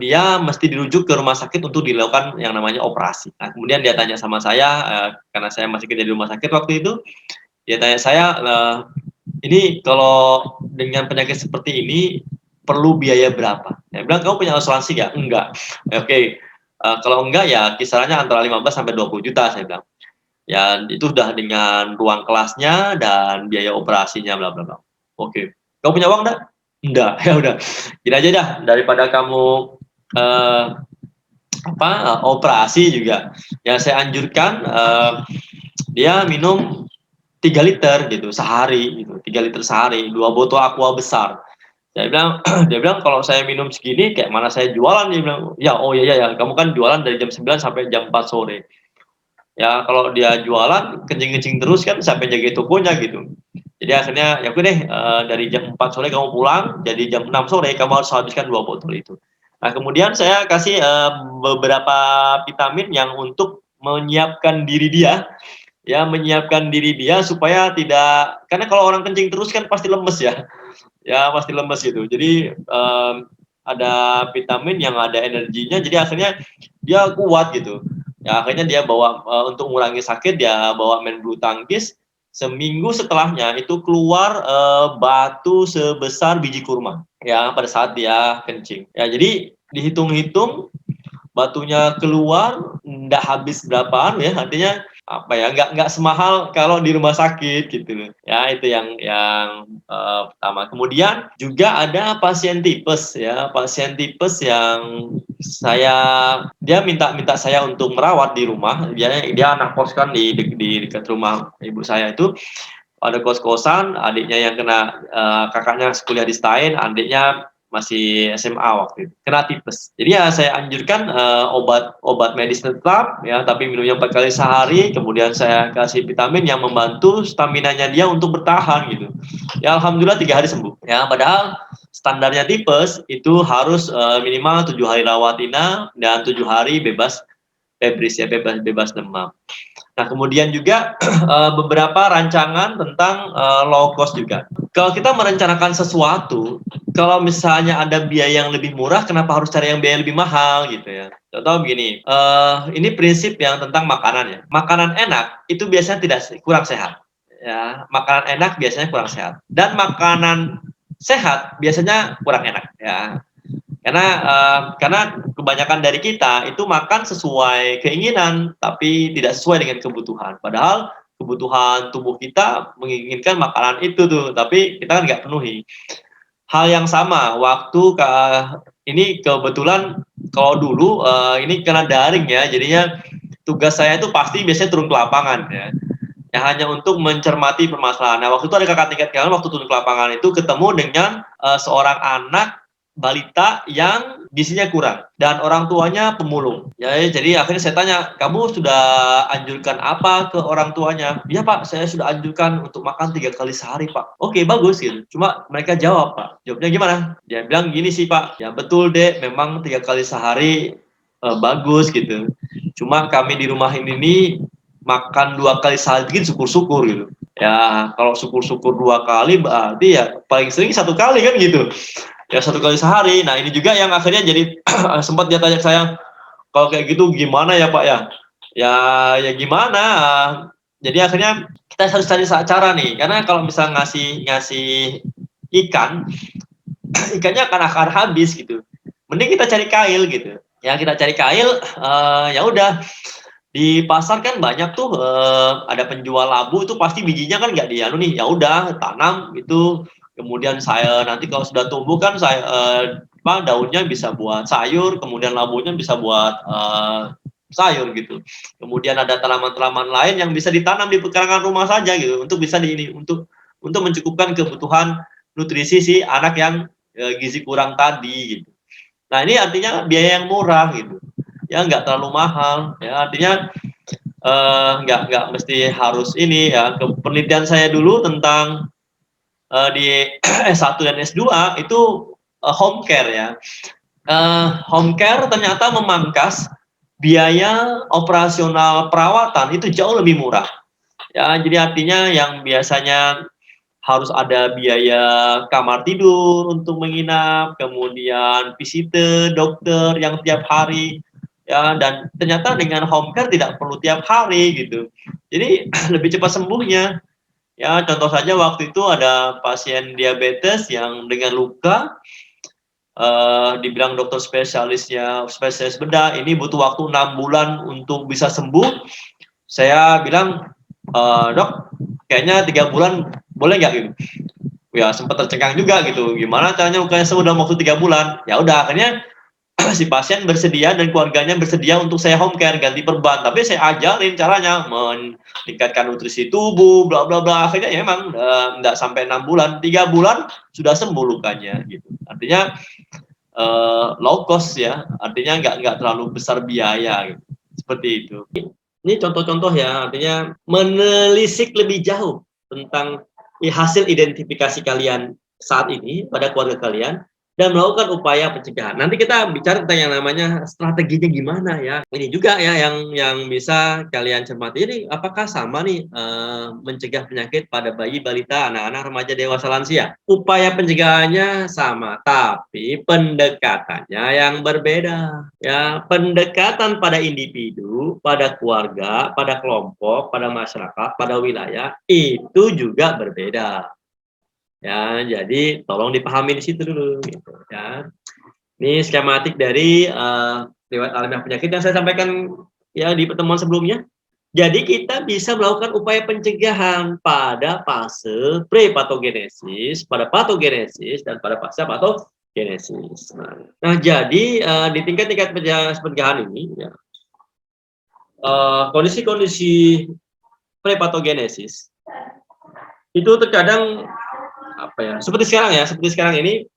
dia mesti dirujuk ke rumah sakit untuk dilakukan yang namanya operasi. Nah, kemudian dia tanya sama saya, karena saya masih kerja di rumah sakit waktu itu, dia tanya saya, ini kalau dengan penyakit seperti ini perlu biaya berapa? Saya bilang, kamu punya asuransi nggak? Enggak. Oke, kalau enggak ya kisarannya antara 15 sampai 20 juta saya bilang. Ya itu udah dengan ruang kelasnya dan biaya operasinya bla bla bla. Oke. Kamu punya uang enggak? Enggak. Ya udah. Gini aja dah daripada kamu eh, operasi juga. Ya saya anjurkan dia minum 3 liter gitu sehari gitu. 3 liter sehari, 2 botol aqua besar. Saya bilang dia bilang kalau saya minum segini kayak mana saya jualan, dia bilang. Ya, oh iya ya, kamu kan jualan dari jam 9 sampai jam 4 sore. Ya kalau dia jualan kencing-kencing terus kan sampai jaga tokonya gitu. Jadi akhirnya ya oke deh, dari jam 4 sore kamu pulang, jadi jam 6 sore kamu harus habiskan 2 botol itu. Nah kemudian saya kasih, beberapa vitamin yang untuk menyiapkan diri dia, ya menyiapkan diri dia supaya tidak karena kalau orang kencing terus kan pasti lemes ya, ya pasti lemes gitu. Jadi, ada vitamin yang ada energinya jadi akhirnya dia kuat gitu. Ya akhirnya dia bawa, untuk mengurangi sakit dia bawa main bulu tangkis, seminggu setelahnya itu keluar, batu sebesar biji kurma, ya pada saat dia kencing. Ya jadi dihitung-hitung batunya keluar nggak habis berapaan ya, artinya apa ya, nggak semahal kalau di rumah sakit gitu loh. Ya itu yang pertama. Kemudian juga ada pasien tipes ya, pasien tipes yang dia minta saya untuk merawat di rumah. Dia anak kos kan di dekat rumah ibu saya itu ada kos-kosan, adiknya yang kena, kakaknya kuliah di STAIN, adiknya masih SMA waktu itu, kena tipes. Jadi ya saya anjurkan, obat medis tetap ya, tapi minumnya 4 kali sehari, kemudian saya kasih vitamin yang membantu staminanya dia untuk bertahan gitu. Ya alhamdulillah 3 hari sembuh. Ya padahal standarnya tipes itu harus, minimal 7 hari rawat inap dan 7 hari bebas febris ya, bebas demam. Nah, kemudian juga beberapa rancangan tentang low cost juga. Kalau kita merencanakan sesuatu, kalau misalnya ada biaya yang lebih murah, kenapa harus cari yang biaya lebih mahal gitu ya? Contoh begini, ini prinsip yang tentang makanan ya. Makanan enak itu biasanya kurang sehat. Ya, makanan enak biasanya kurang sehat. Dan makanan sehat biasanya kurang enak ya. Karena kebanyakan dari kita itu makan sesuai keinginan, tapi tidak sesuai dengan kebutuhan. Padahal kebutuhan tubuh kita menginginkan makanan itu tuh, tapi kita kan nggak penuhi. Hal yang sama, ini kebetulan kalau dulu ini karena daring ya, jadinya tugas saya itu pasti biasanya turun ke lapangan ya. Yang hanya untuk mencermati permasalahan. Nah, waktu itu ada kakak tingkat kalian waktu turun ke lapangan itu ketemu dengan seorang anak balita yang gizinya kurang dan orang tuanya pemulung. Ya, jadi akhirnya saya tanya, kamu sudah anjurkan apa ke orang tuanya? Iya Pak, saya sudah anjurkan untuk makan 3 kali sehari Pak. Oke, bagus gitu. Cuma mereka jawab Pak, jawabnya gimana? Dia bilang gini sih Pak, ya betul deh, memang 3 kali sehari bagus gitu. Cuma kami di rumah ini makan 2 kali sehari syukur-syukur gitu. Ya kalau syukur-syukur 2 kali berarti ya paling sering 1 kali kan gitu. Ya 1 kali sehari. Nah ini juga yang akhirnya jadi sempat dia tanya saya, kalau kayak gitu gimana ya Pak ya? Ya gimana? Jadi akhirnya kita harus cari cara nih, karena kalau misalnya ngasih ikan, ikannya akan habis gitu. Mending kita cari kail gitu. Ya kita cari kail, ya udah di pasar kan banyak tuh ada penjual labu itu pasti bijinya kan nggak dianu nih, ya udah tanam gitu. Kemudian saya nanti kalau sudah tumbuh kan saya daunnya bisa buat sayur, kemudian labunya bisa buat sayur gitu. Kemudian ada tanaman-tanaman lain yang bisa ditanam di pekarangan rumah saja gitu untuk bisa untuk mencukupkan kebutuhan nutrisi si anak yang gizi kurang tadi gitu. Nah ini artinya biaya yang murah gitu, ya nggak terlalu mahal, ya artinya nggak mesti harus ini ya. Penelitian saya dulu tentang di S1 dan S2 itu home care ya. Home care ternyata memangkas biaya operasional perawatan itu jauh lebih murah. Ya, jadi artinya yang biasanya harus ada biaya kamar tidur untuk menginap, kemudian visite dokter yang tiap hari, ya, dan ternyata dengan home care tidak perlu tiap hari gitu. Jadi lebih cepat sembuhnya. Ya, contoh saja waktu itu ada pasien diabetes yang dengan luka, dibilang dokter spesialis bedah, ini butuh waktu 6 bulan untuk bisa sembuh. Saya bilang, dok, kayaknya 3 bulan boleh nggak gitu? Ya sempat tercengang juga gitu, gimana caranya lukanya sembuh dalam waktu 3 bulan? Ya udah akhirnya si pasien bersedia dan keluarganya bersedia untuk saya home care ganti perban, tapi saya ajarin caranya meningkatkan nutrisi tubuh, bla bla bla. Akhirnya ya memang nggak sampai 6 bulan, 3 bulan sudah sembuh lukanya gitu. Artinya low cost ya, artinya nggak terlalu besar biaya gitu. Seperti itu. Ini contoh-contoh ya, artinya menelisik lebih jauh tentang hasil identifikasi kalian saat ini pada keluarga kalian dan melakukan upaya pencegahan. Nanti kita bicara tentang yang namanya strateginya gimana ya. Ini juga ya yang bisa kalian cermati. Ini apakah sama nih mencegah penyakit pada bayi, balita, anak-anak, remaja, dewasa, lansia? Upaya pencegahannya sama, tapi pendekatannya yang berbeda. Ya, pendekatan pada individu, pada keluarga, pada kelompok, pada masyarakat, pada wilayah itu juga berbeda. Ya, jadi tolong dipahami di situ dulu gitu ya. Ini skematik dari riwayat alamiah penyakit yang saya sampaikan ya di pertemuan sebelumnya. Jadi kita bisa melakukan upaya pencegahan pada fase pre-patogenesis, pada patogenesis, dan pada fase patogenesis. Nah jadi di tingkat-tingkat pencegahan ini ya, kondisi-kondisi pre-patogenesis itu terkadang apa ya, seperti sekarang ini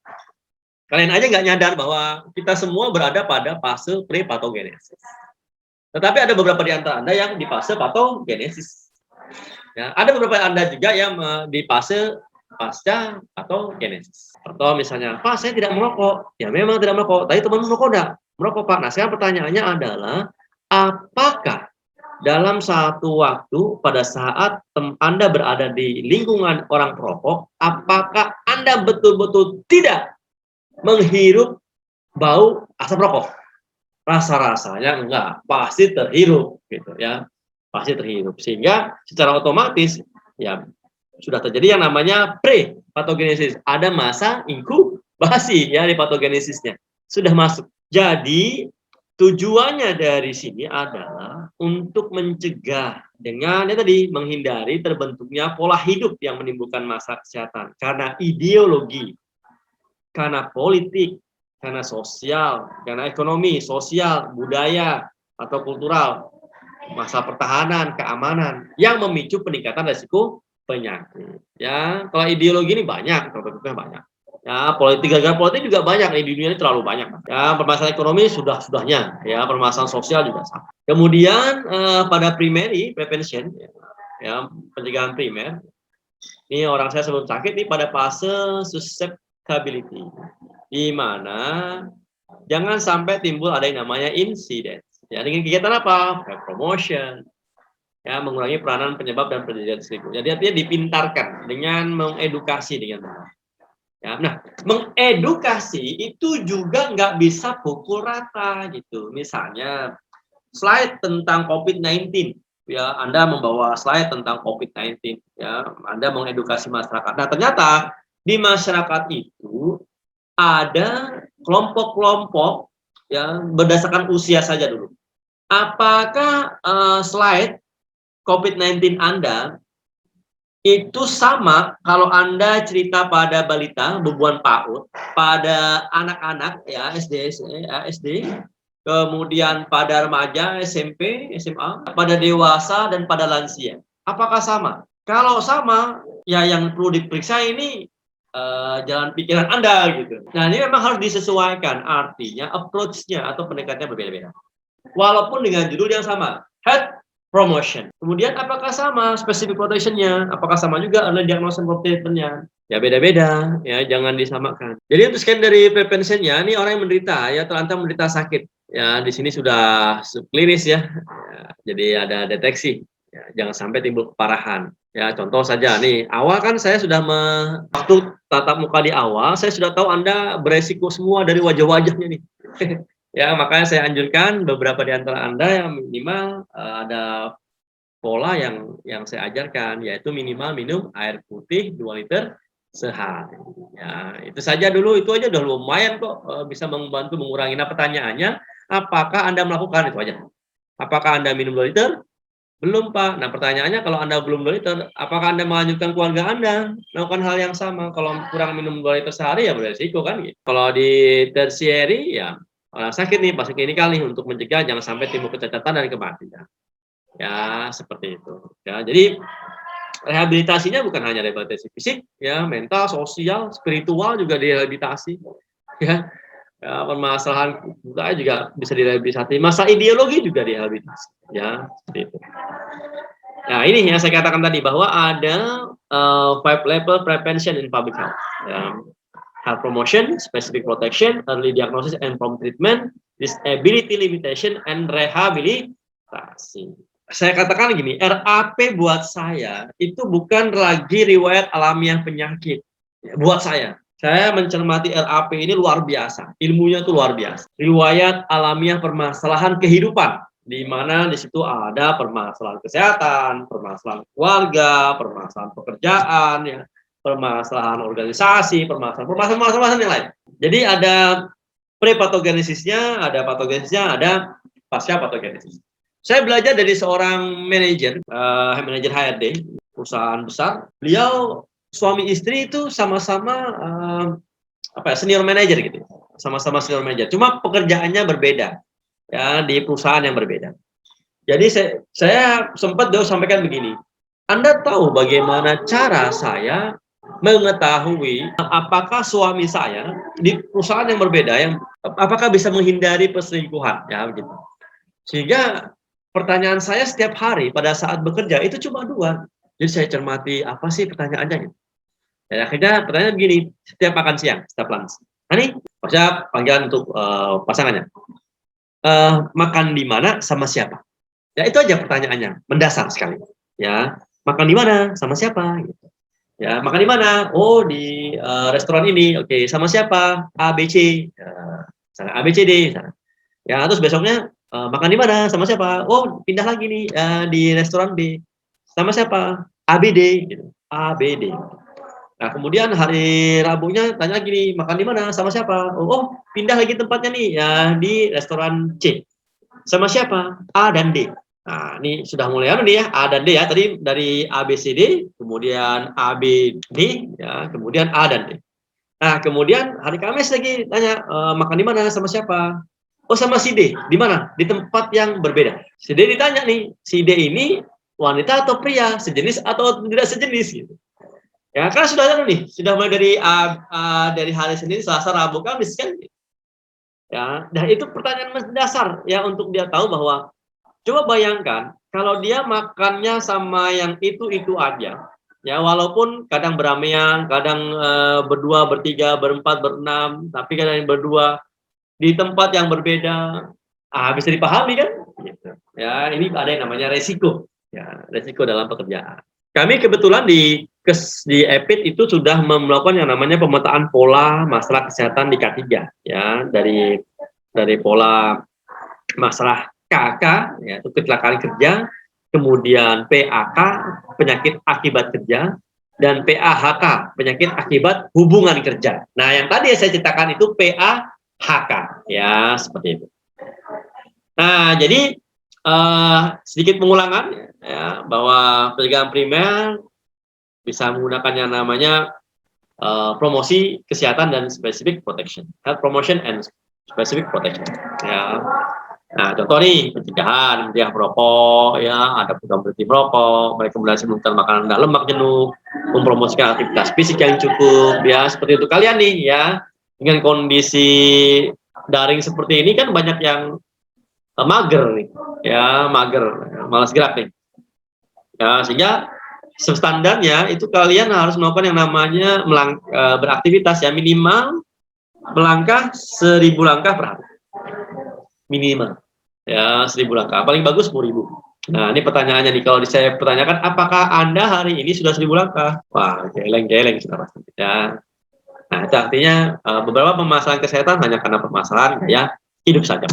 kalian aja nggak nyadar bahwa kita semua berada pada fase pre-patogenesis. Tetapi ada beberapa di antara Anda yang di fase patogenesis. Ya, ada beberapa Anda juga yang di fase pasca patogenesis. Atau misalnya, Pak saya tidak merokok. Ya memang tidak merokok, tapi teman merokok enggak? Merokok Pak. Nah sekarang pertanyaannya adalah, apakah dalam satu waktu pada saat Anda berada di lingkungan orang perokok, apakah Anda betul-betul tidak menghirup bau asap rokok? Rasa-rasanya enggak, pasti terhirup gitu ya, pasti terhirup. Sehingga secara otomatis ya sudah terjadi yang namanya pre-patogenesis. Ada masa inkubasi ya di patogenesisnya. Sudah masuk. Jadi tujuannya dari sini adalah untuk mencegah dengan ya tadi menghindari terbentuknya pola hidup yang menimbulkan masalah kesehatan karena ideologi, karena politik, karena sosial, karena ekonomi, sosial, budaya atau kultural, masa pertahanan, keamanan yang memicu peningkatan resiko penyakit. Ya, kalau ideologi ini banyak, bentuknya banyak. Ya, politik gagal politik juga banyak di dunia ini terlalu banyak. Ya, permasalahan ekonomi sudah-sudahnya, ya, permasalahan sosial juga sama. Kemudian pada primary prevention, ya, pencegahan primer, ini orang saya sebelum sakit nih pada fase susceptibility, di mana jangan sampai timbul ada yang namanya insiden. Ya, dengan kegiatan apa? Promotion, ya, mengurangi peranan penyebab dan penjagaan risiko. Jadi artinya dipintarkan dengan mengedukasi dengan benar. Ya, nah, mengedukasi itu juga nggak bisa pukul rata gitu. Misalnya slide tentang COVID-19, ya, Anda membawa slide tentang COVID-19, ya, Anda mengedukasi masyarakat. Nah, ternyata di masyarakat itu ada kelompok-kelompok ya berdasarkan usia saja dulu. Apakah slide COVID-19 Anda itu sama kalau Anda cerita pada balita, bebuan PAUD, pada anak-anak ya SD, kemudian pada remaja SMP, SMA, pada dewasa dan pada lansia? Apakah sama? Kalau sama, ya yang perlu diperiksa ini jalan pikiran Anda gitu. Nah, ini memang harus disesuaikan, artinya approach-nya atau pendekatannya berbeda-beda. Walaupun dengan judul yang sama, health promotion. Kemudian apakah sama specific protection-nya? Apakah sama juga early diagnosis protection-nya? Ya beda-beda, ya jangan disamakan. Jadi untuk scan dari prevention-nya, ini orang yang menderita, ya terlantar menderita sakit. Ya di sini sudah subklinis ya. Jadi ada deteksi. Ya, jangan sampai timbul keparahan. Ya contoh saja nih, awal kan saya sudah waktu tatap muka di awal, saya sudah tahu Anda beresiko semua dari wajah-wajahnya nih. Ya, makanya saya anjurkan beberapa di antara Anda yang minimal ada pola yang saya ajarkan, yaitu minimal minum air putih 2 liter sehari. Ya, itu saja dulu, itu aja udah lumayan kok bisa membantu mengurangi. Nah, pertanyaannya, apakah Anda melakukan itu aja? Apakah Anda minum 2 liter? Belum, Pak. Nah, pertanyaannya kalau Anda belum 2 liter, apakah Anda melanjutkan keluarga Anda melakukan hal yang sama? Kalau kurang minum 2 liter sehari ya beresiko kan gitu. Kalau di tertiary ya orang sakit nih, fase klinikal nih untuk mencegah jangan sampai timbul kecacatan dan kematian. Ya, seperti itu. Ya, jadi rehabilitasinya bukan hanya rehabilitasi fisik, ya, mental, sosial, spiritual juga direhabilitasi. Ya, ya permasalahan budaya juga bisa direhabilitasi. Masalah ideologi juga direhabilitasi. Ya, seperti itu. Nah, ini yang saya katakan tadi bahwa ada 5 level prevention in public health. Ya. Health promotion, specific protection, early diagnosis and prompt treatment, disability limitation, and rehabilitasi. Saya katakan gini, RAP buat saya itu bukan lagi riwayat alamiah penyakit. Buat saya mencermati RAP ini luar biasa, ilmunya itu luar biasa. Riwayat alamiah permasalahan kehidupan, di mana di situ ada permasalahan kesehatan, permasalahan keluarga, permasalahan pekerjaan, ya, permasalahan organisasi, permasalahan yang lain. Jadi ada pre-patogenesisnya, ada patogenesisnya, ada pasca patogenesis. Saya belajar dari seorang manajer, manajer HRD, perusahaan besar. Beliau suami istri itu sama-sama senior manager gitu, sama-sama senior manager. Cuma pekerjaannya berbeda, ya di perusahaan yang berbeda. Jadi saya sempat sampaikan begini. Anda tahu bagaimana cara saya mengetahui apakah suami saya di perusahaan yang berbeda apakah bisa menghindari perselingkuhan ya begitu. Sehingga pertanyaan saya setiap hari pada saat bekerja itu cuma 2. Jadi saya cermati apa sih pertanyaannya. Dan akhirnya pertanyaan begini, setiap makan siang, setiap lunch. Nah, ini saya panggilan untuk pasangannya. Makan di mana sama siapa? Ya itu aja pertanyaannya, mendasar sekali. Ya, makan di mana? Sama siapa? Gitu. Ya, makan di mana? Oh, di restoran ini. Oke, sama siapa? A, B, C. Sana A, B, C, D. Sana. Ya, terus besoknya makan di mana? Sama siapa? Oh, pindah lagi nih di restoran B. Sama siapa? A, B, D. Gitu. A, B, D. Nah, kemudian hari Rabunya tanya lagi nih, makan di mana? Sama siapa? Oh, pindah lagi tempatnya nih ya di restoran C. Sama siapa? A dan D. Nah, ini sudah mulai nih ya, A dan D ya. Tadi dari A, B, C, D, kemudian A, B, D, ya, kemudian A dan D. Nah, kemudian hari Kamis lagi tanya, makan di mana sama siapa? Oh, sama si D. Di mana? Di tempat yang berbeda. Si D ditanya nih, si D ini wanita atau pria, sejenis atau tidak sejenis gitu. Ya, kan sudah ada nih, sudah mulai dari hari Senin, Selasa, Rabu, Kamis kan. Ya, dan itu pertanyaan mendasar ya untuk dia tahu bahwa coba bayangkan kalau dia makannya sama yang itu aja. Ya, walaupun kadang beramaian, kadang berdua, bertiga, berempat, berenam, tapi kadang berdua di tempat yang berbeda. Bisa dipahami kan? Gitu. Ya, ini ada yang namanya resiko. Ya, resiko dalam pekerjaan. Kami kebetulan di EPIT itu sudah melakukan yang namanya pemetaan pola masalah kesehatan di K3 ya, dari pola masalah KK yaitu kecelakaan kerja, kemudian PAK penyakit akibat kerja, dan PAHK penyakit akibat hubungan kerja. Nah, yang tadi saya ceritakan itu PAHK ya, seperti itu. Nah, jadi sedikit pengulangan ya, bahwa pencegahan primer bisa menggunakan yang namanya promosi kesehatan dan specific protection, health promotion and specific protection. Ya, nah contoh nih pencegahan, mencegah merokok, ya ada program berhenti merokok, merekomendasi mengurangi makanan rendah lemak jenuh, mempromosikan aktivitas fisik yang cukup, ya seperti itu kalian nih ya. Dengan kondisi daring seperti ini kan banyak yang mager nih, ya mager, malas gerak nih. Ya, sehingga standarnya itu kalian harus melakukan yang namanya beraktivitas ya minimal melangkah 1000 langkah per hari. Minimal. Ya, 1000 langkah. Paling bagus 10.000. Nah, ini pertanyaannya nih, kalau saya pertanyakan apakah Anda hari ini sudah 1000 langkah? Wah, geleng-geleng sudah pasti. Ya. Nah, itu artinya beberapa permasalahan kesehatan hanya karena permasalahan gaya hidup saja.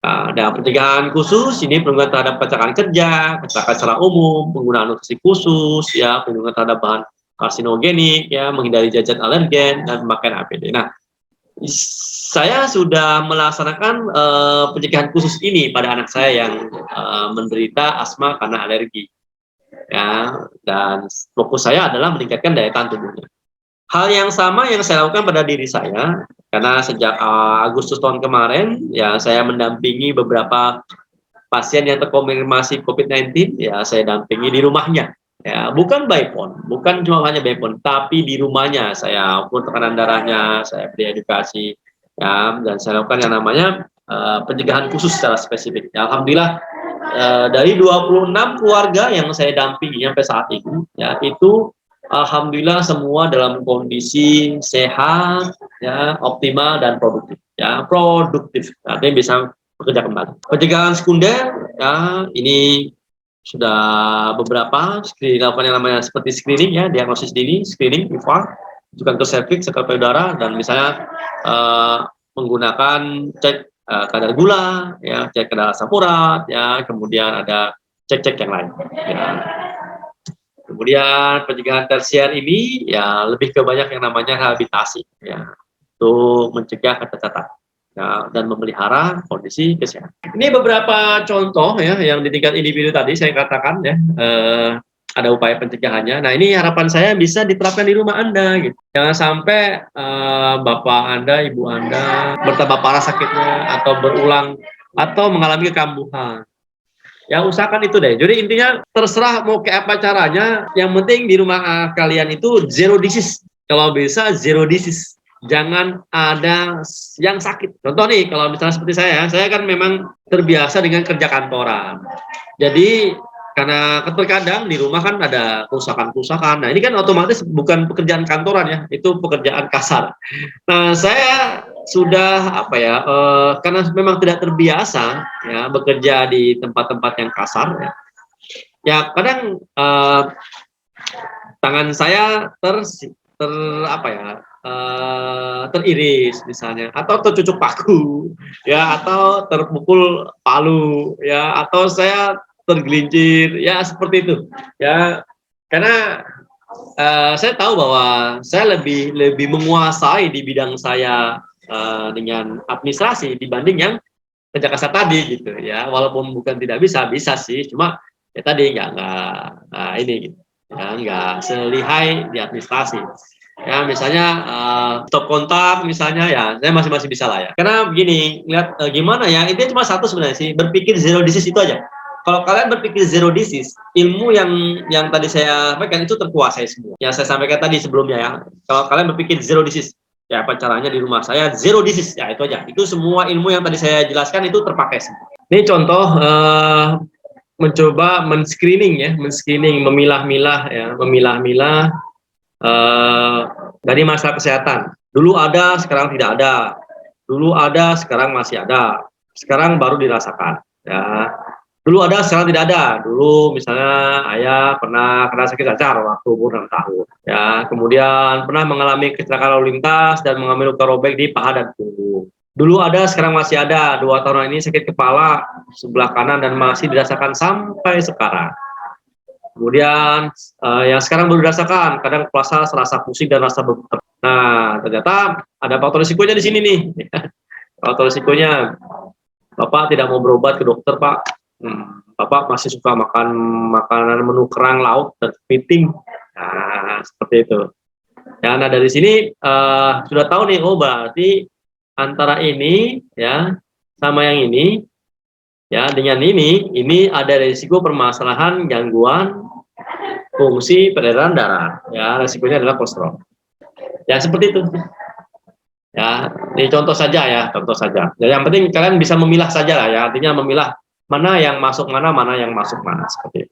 Ada pencegahan khusus, ini perlindungan terhadap kecelakaan kerja, kecelakaan secara umum, penggunaan nutrisi khusus, ya, perlindungan terhadap bahan karsinogenik, ya, menghindari jajan alergen, dan pemakaian APD. Nah, saya sudah melaksanakan pencegahan khusus ini pada anak saya yang menderita asma karena alergi. Ya, dan fokus saya adalah meningkatkan daya tahan tubuhnya. Hal yang sama yang saya lakukan pada diri saya, karena sejak Agustus tahun kemarin, ya saya mendampingi beberapa pasien yang terkonfirmasi COVID-19, ya saya dampingi di rumahnya. Ya, bukan by phone, bukan cuma hanya by phone, tapi di rumahnya saya ukur tekanan darahnya, saya beri edukasi, ya, dan saya lakukan yang namanya pencegahan khusus secara spesifik. Ya, alhamdulillah dari 26 keluarga yang saya dampingi sampai saat ini, ya itu alhamdulillah semua dalam kondisi sehat, ya, optimal dan produktif. Ya, produktif, artinya bisa bekerja kembali. Pencegahan sekunder, ya, ini sudah beberapa dilakukan yang namanya seperti screening, ya, diagnosis dini, screening, IVA, juga untuk serviks, sekal payudara, dan misalnya menggunakan cek kadar gula, ya, cek kadar asam urat, ya, kemudian ada cek-cek yang lain. Ya. Kemudian pencegahan tersier ini ya lebih ke banyak yang namanya rehabilitasi, ya, untuk mencegah kecacatan, ya, dan memelihara kondisi kesehatan. Ini beberapa contoh ya yang di tingkat individu tadi saya katakan ya, ada upaya pencegahannya. Nah, ini harapan saya bisa diterapkan di rumah Anda gitu. Jangan sampai bapak Anda, ibu Anda bertambah parah sakitnya atau berulang atau mengalami kekambuhan. Ya, usahakan itu deh. Jadi intinya terserah mau kayak apa caranya, yang penting di rumah kalian itu zero disease. Kalau bisa zero disease. Jangan ada yang sakit. Contoh nih, kalau misalnya seperti saya kan memang terbiasa dengan kerja kantoran. Jadi karena terkadang di rumah kan ada kerusakan-kerusakan. Nah, ini kan otomatis bukan pekerjaan kantoran ya, itu pekerjaan kasar. Nah, saya sudah apa ya, karena memang tidak terbiasa ya bekerja di tempat-tempat yang kasar ya. Ya kadang tangan saya ter apa ya, teriris misalnya, atau tercucuk paku, ya, atau terpukul palu, ya, atau saya tergelincir, ya seperti itu, ya. Karena saya tahu bahwa saya lebih lebih menguasai di bidang saya dengan administrasi dibanding yang kerja kasar tadi gitu ya. Walaupun bukan tidak bisa, bisa sih, cuma ya tadi nggak ini gitu ya, nggak selihai di administrasi. Ya misalnya stop kontak misalnya ya saya masih masih bisa lah ya. Karena begini, lihat gimana ya, itu cuma satu sebenarnya sih, berpikir zero disease itu aja. Kalau kalian berpikir zero disease, ilmu yang tadi saya sampaikan itu terkuasai semua. Yang saya sampaikan tadi sebelumnya ya. Kalau kalian berpikir zero disease, ya apa caranya di rumah saya zero disease, ya itu aja. Itu semua ilmu yang tadi saya jelaskan itu terpakai semua. Ini contoh mencoba men-screening ya, men-screening, memilah-milah ya, memilah-milah dari masalah kesehatan. Dulu ada, sekarang tidak ada. Dulu ada, sekarang masih ada. Sekarang baru dirasakan. Ya. Dulu ada, sekarang tidak ada. Dulu misalnya ayah pernah kena sakit cacar waktu umur 6 tahun. Ya, kemudian pernah mengalami kecelakaan lalu lintas dan mengalami luka robek di paha dan punggung. Dulu ada, sekarang masih ada. 2 tahun ini sakit kepala sebelah kanan dan masih dirasakan sampai sekarang. Kemudian yang sekarang baru dirasakan, kadang puasa serasa pusing dan rasa bergetar. Nah, ternyata ada faktor risikonya di sini nih. Faktor risikonya, Bapak tidak mau berobat ke dokter, Pak. Bapak masih suka makan makanan menu kerang, lauk, dan kepiting. Nah, seperti itu. Ya, nah dari sini sudah tahu nih, oh berarti antara ini ya sama yang ini ya, dengan ini ada risiko permasalahan gangguan fungsi peredaran darah, ya risikonya adalah kolesterol. Ya seperti itu. Ya, ini contoh saja ya, contoh saja. Ya, yang penting kalian bisa memilah saja lah ya, artinya memilah mana yang masuk mana, mana yang masuk mana, seperti itu.